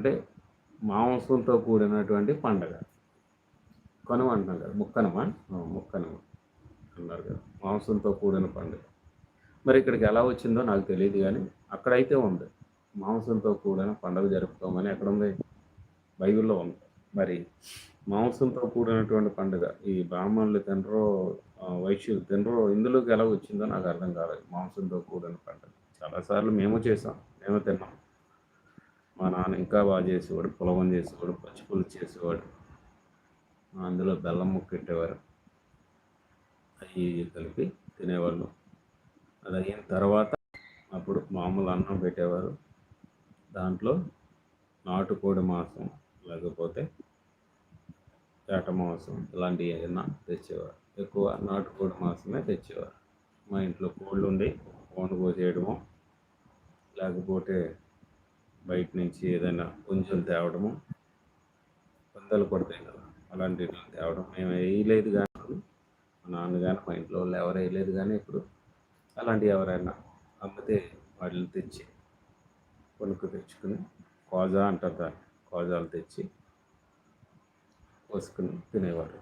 అంటే మాంసంతో కూడినటువంటి పండగ. కనుమ అంటున్నాం కదా, ముక్కనుమ. ముక్కనుమ అన్నారు కదా, మాంసంతో కూడిన పండుగ. మరి ఇక్కడికి ఎలా వచ్చిందో నాకు తెలియదు కానీ అక్కడైతే ఉంది, మాంసంతో కూడిన పండుగ జరుపుకోమని ఎక్కడుంది, బైబిల్లో ఉంది. మరి మాంసంతో కూడినటువంటి పండుగ ఈ బ్రాహ్మణులు తినరో, వైశ్యులు తినరో, ఇందులోకి ఎలా వచ్చిందో నాకు అర్థం కాలేదు. మాంసంతో కూడిన పండుగ చాలాసార్లు మేము చేసాం, మేము తిన్నాం. మా నాన్న ఇంకా బాగా చేసేవాడు, పులగం చేసేవాడు, పచ్చిపులుసు చేసేవాడు, అందులో బెల్లం ముక్క పెట్టేవారు, అవి కలిపి తినేవాళ్ళు. అది అయిన తర్వాత అప్పుడు మామూలు అన్నం పెట్టేవారు, దాంట్లో నాటుకోడి మాంసం లేకపోతే పేట మాంసం ఇలాంటివి ఏదైనా తెచ్చేవారు. ఎక్కువ నాటుకోడి మాంసమే తెచ్చేవారు. మా ఇంట్లో కోళ్ళు ఉండి కోడి కోసేయడము, లేకపోతే బయట నుంచి ఏదైనా పుంజులు తేవడము, పందాలు పడతాయి కదా, అలాంటివి తేవడం మేము వేయలేదు. కానీ మా నాన్న కానీ మా ఇంట్లో వాళ్ళు ఎవరు వేయలేదు. కానీ ఇప్పుడు అలాంటివి ఎవరైనా అమ్మితే వాటిని తెచ్చి కొనుక్కు తెచ్చుకుని, కాజా అంటారు దాన్ని, కాజాలు తెచ్చి పోసుకుని తినేవారు.